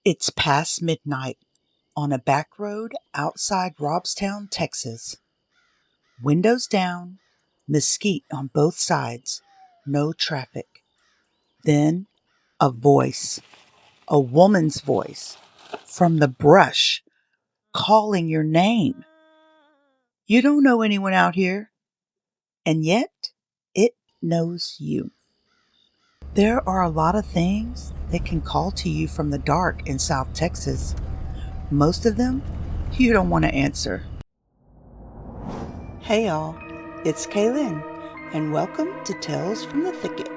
It's past midnight on a back road outside Robstown, Texas. Windows down, mesquite on both sides, no traffic. Then a voice, a woman's voice, from the brush, calling your name. You don't know anyone out here, and yet it knows you. There are a lot of things that can call to you from the dark in South Texas. Most of them, you don't want to answer. Hey y'all, it's Kaylin, and welcome to Tales from the Thicket.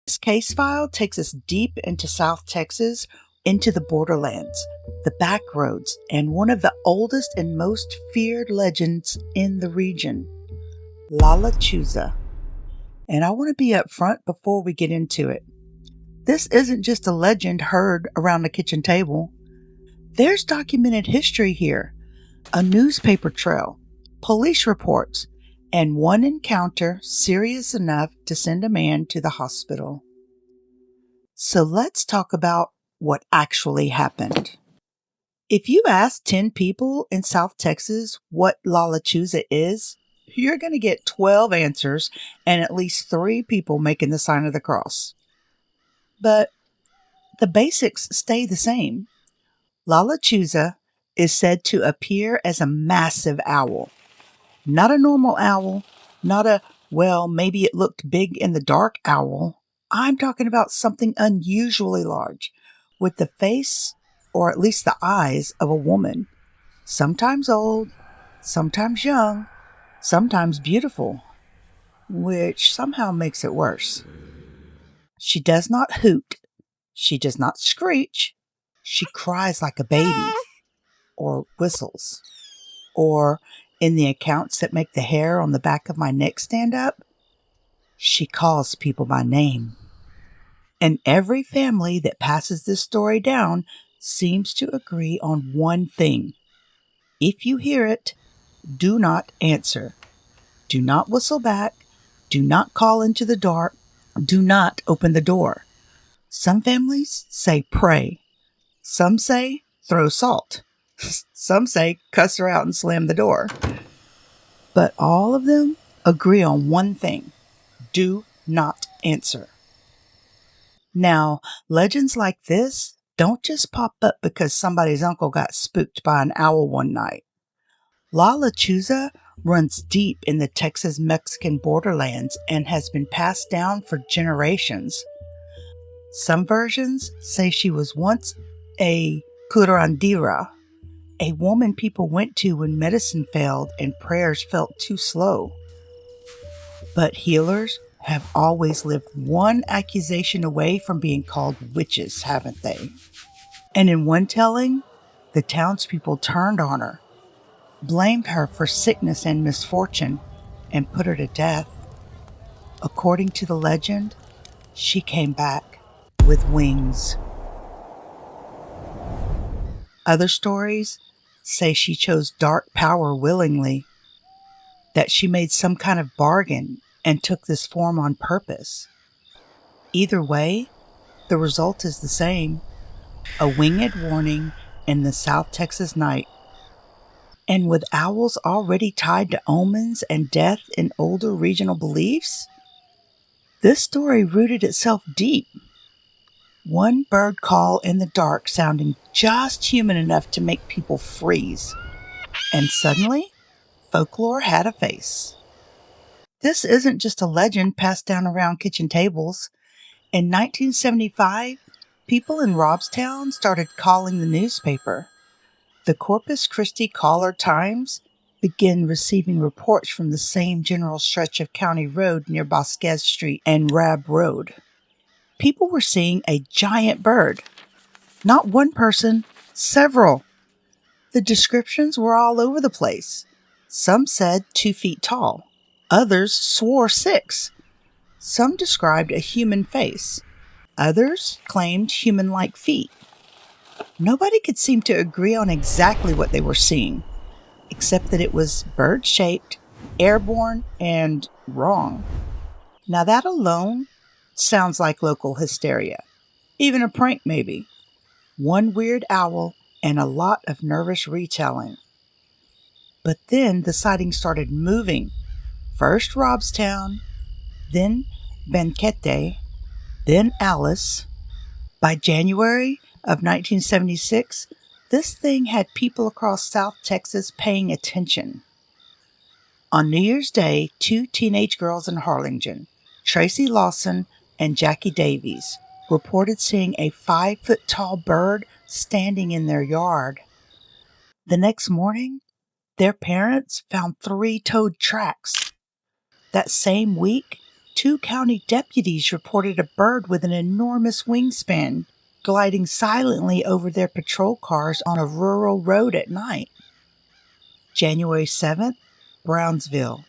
This case file takes us deep into South Texas, into the borderlands, the back roads, and one of the oldest and most feared legends in the region, Lechuza. And I want to be upfront before we get into it. This isn't just a legend heard around the kitchen table. There's documented history here, a newspaper trail, police reports, and one encounter serious enough to send a man to the hospital. So let's talk about what actually happened. If you ask 10 people in South Texas what Lechuza is, you're going to get 12 answers and at least 3 people making the sign of the cross. But the basics stay the same. Lechuza is said to appear as a massive owl. Not a normal owl, not a, well, maybe it looked big in the dark owl. I'm talking about something unusually large, with the face, or at least the eyes, of a woman. Sometimes old, sometimes young, sometimes beautiful, which somehow makes it worse. She does not hoot. She does not screech. She cries like a baby, or whistles, or in the accounts that make the hair on the back of my neck stand up, she calls people by name. And every family that passes this story down seems to agree on one thing. If you hear it, do not answer. Do not whistle back. Do not call into the dark. Do not open the door. Some families say pray. Some say throw salt. Some say cuss her out and slam the door. But all of them agree on one thing. Do not answer. Now, legends like this don't just pop up because somebody's uncle got spooked by an owl one night. Lechuza runs deep in the Texas-Mexican borderlands and has been passed down for generations. Some versions say she was once a curandera, a woman people went to when medicine failed and prayers felt too slow. But healers have always lived one accusation away from being called witches, haven't they? And in one telling, the townspeople turned on her, blamed her for sickness and misfortune, and put her to death. According to the legend, she came back with wings. Other stories say she chose dark power willingly, that she made some kind of bargain and took this form on purpose. Either way, the result is the same, a winged warning in the South Texas night. And with owls already tied to omens and death in older regional beliefs, this story rooted itself deep. One bird call in the dark sounding just human enough to make people freeze. And suddenly, folklore had a face. This isn't just a legend passed down around kitchen tables. In 1975, people in Robstown started calling the newspaper. The Corpus Christi Caller-Times began receiving reports from the same general stretch of county road near Vasquez Street and Rab Road. People were seeing a giant bird. Not one person, several. The descriptions were all over the place. Some said 2 feet tall. Others swore 6. Some described a human face. Others claimed human-like feet. Nobody could seem to agree on exactly what they were seeing, except that it was bird-shaped, airborne, and wrong. Now that alone sounds like local hysteria. Even a prank, maybe. One weird owl and a lot of nervous retelling. But then the sightings started moving. First Robstown, then Banquete, then Alice. By January of 1976, this thing had people across South Texas paying attention. On New Year's Day, two teenage girls in Harlingen, Tracy Lawson and Jackie Davies, reported seeing a 5-foot-tall bird standing in their yard. The next morning, their parents found 3-toed tracks. That same week, 2 county deputies reported a bird with an enormous wingspan gliding silently over their patrol cars on a rural road at night. January 7th, Brownsville.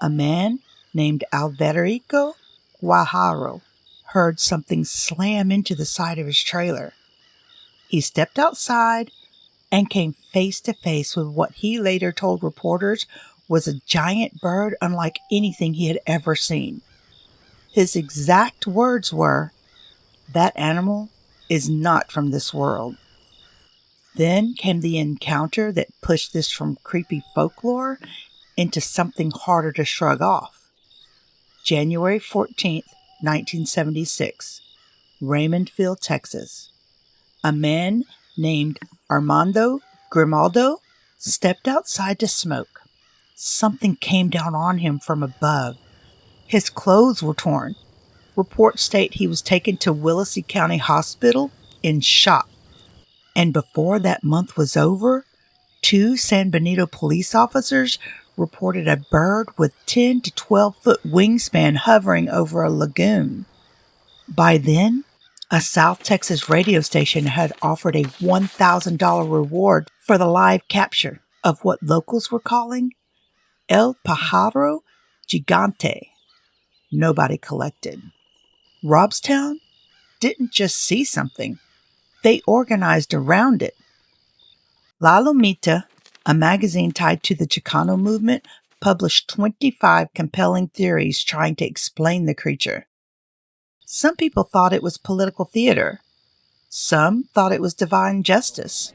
A man named Alverico Guajaro heard something slam into the side of his trailer. He stepped outside and came face to face with what he later told reporters was a giant bird unlike anything he had ever seen. His exact words were, "That animal is not from this world." Then came the encounter that pushed this from creepy folklore into something harder to shrug off. January 14th, 1976, Raymondville, Texas. A man named Armando Grimaldo stepped outside to smoke. Something came down on him from above. His clothes were torn. Reports state he was taken to Willacy County Hospital in shock. And before that month was over, 2 San Benito police officers reported a bird with 10 to 12-foot wingspan hovering over a lagoon. By then, a South Texas radio station had offered a $1,000 reward for the live capture of what locals were calling El Pájaro Gigante. Nobody collected. Robstown didn't just see something. They organized around it. La Lomita, a magazine tied to the Chicano movement, published 25 compelling theories trying to explain the creature. Some people thought it was political theater. Some thought it was divine justice.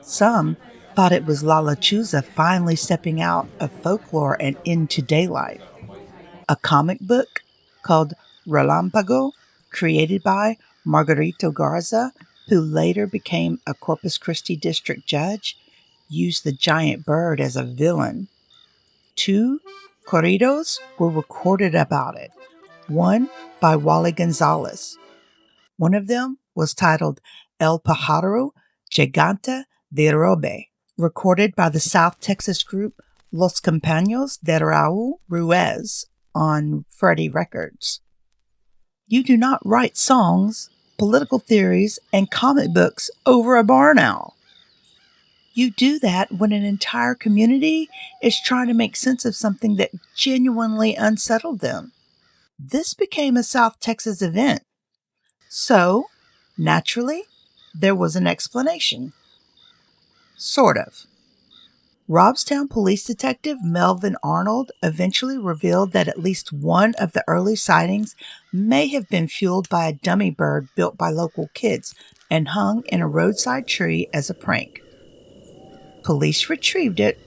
Some thought it was La Lechuza finally stepping out of folklore and into daylight. A comic book called Relampago, created by Margarito Garza, who later became a Corpus Christi district judge, used the giant bird as a villain. 2 corridos were recorded about it, one by Wally Gonzalez. One of them was titled El Pájaro Gigante de Robe, recorded by the South Texas group Los Compañeros de Raúl Ruiz on Freddie Records. You do not write songs, political theories, and comic books over a barn owl. You do that when an entire community is trying to make sense of something that genuinely unsettled them. This became a South Texas event. So, naturally, there was an explanation. Sort of. Robstown police detective Melvin Arnold eventually revealed that at least one of the early sightings may have been fueled by a dummy bird built by local kids and hung in a roadside tree as a prank. Police retrieved it,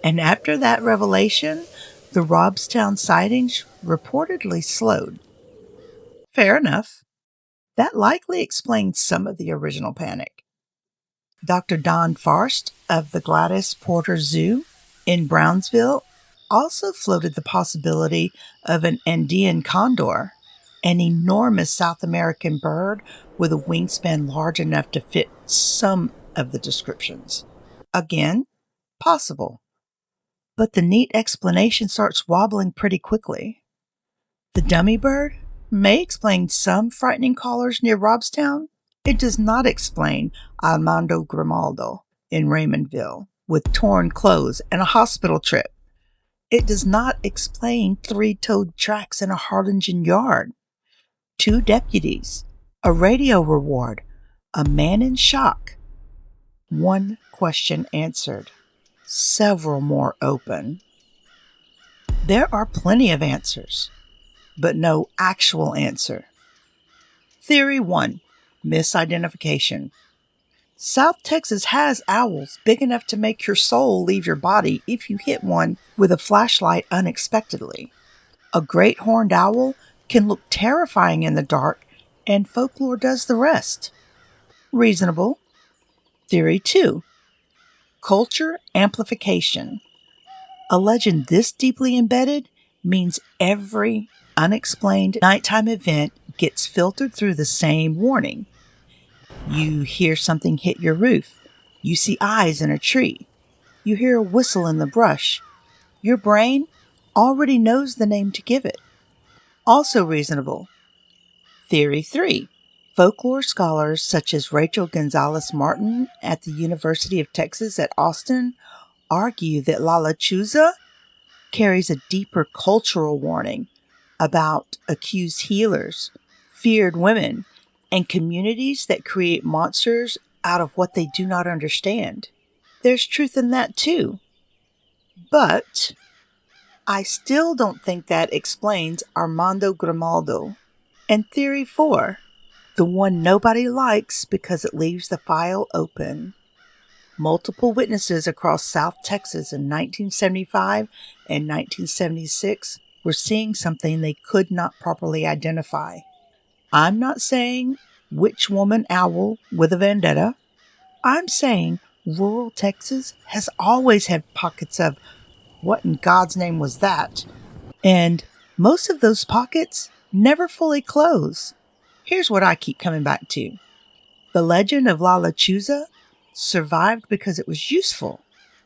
and after that revelation, the Robstown sightings reportedly slowed. Fair enough. That likely explains some of the original panic. Dr. Don Farst of the Gladys Porter Zoo in Brownsville also floated the possibility of an Andean condor, an enormous South American bird with a wingspan large enough to fit some of the descriptions. Again, possible. But the neat explanation starts wobbling pretty quickly. The dummy bird may explain some frightening callers near Robstown. It does not explain Armando Grimaldo in Raymondville with torn clothes and a hospital trip. It does not explain 3-toed tracks in a Harlingen yard, 2 deputies, a radio reward, a man in shock. 1 question answered, several more open. There are plenty of answers, but no actual answer. Theory 1. misidentification. South Texas has owls big enough to make your soul leave your body if you hit one with a flashlight unexpectedly. A great horned owl can look terrifying in the dark, and folklore does the rest. Reasonable. Theory 2. Culture amplification. A legend this deeply embedded means every unexplained nighttime event gets filtered through the same warning. You hear something hit your roof. You see eyes in a tree. You hear a whistle in the brush. Your brain already knows the name to give it. Also reasonable. Theory 3. Folklore scholars such as Rachel Gonzalez Martin at the University of Texas at Austin argue that Lechuza carries a deeper cultural warning about accused healers, feared women, and communities that create monsters out of what they do not understand. There's truth in that too. But I still don't think that explains Armando Grimaldo. And Theory 4, the one nobody likes because it leaves the file open. Multiple witnesses across South Texas in 1975 and 1976 were seeing something they could not properly identify. I'm not saying witch woman owl with a vendetta. I'm saying rural Texas has always had pockets of what in God's name was that? And most of those pockets never fully close. Here's what I keep coming back to. The legend of Lechuza survived because it was useful.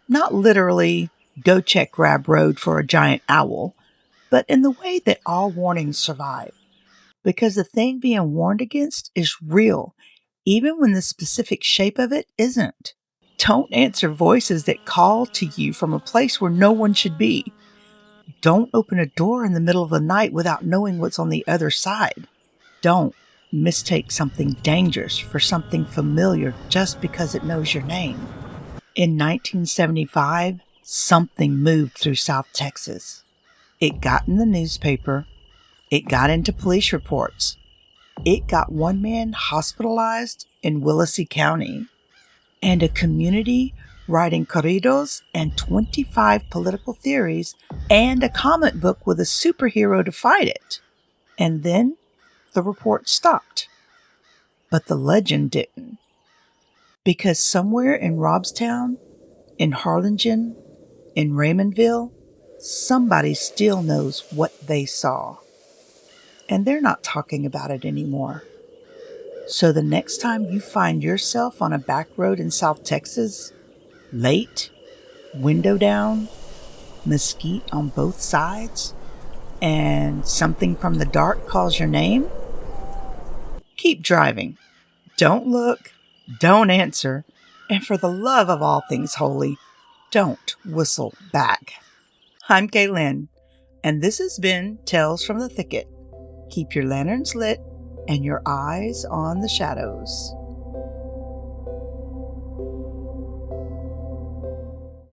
Not literally, go check Grab Road for a giant owl, but in the way that all warnings survive. Because the thing being warned against is real, even when the specific shape of it isn't. Don't answer voices that call to you from a place where no one should be. Don't open a door in the middle of the night without knowing what's on the other side. Don't mistake something dangerous for something familiar just because it knows your name. In 1975, something moved through South Texas. It got in the newspaper. It got into police reports. It got one man hospitalized in Willacy County, and a community writing corridos and 25 political theories and a comic book with a superhero to fight it. And then the report stopped. But the legend didn't. Because somewhere in Robstown, in Harlingen, in Raymondville, somebody still knows what they saw. And they're not talking about it anymore. So the next time you find yourself on a back road in South Texas, late, window down, mesquite on both sides, and something from the dark calls your name, keep driving. Don't look, don't answer, and for the love of all things holy, don't whistle back. I'm Kaylin, and this has been Tales from the Thicket. Keep your lanterns lit and your eyes on the shadows.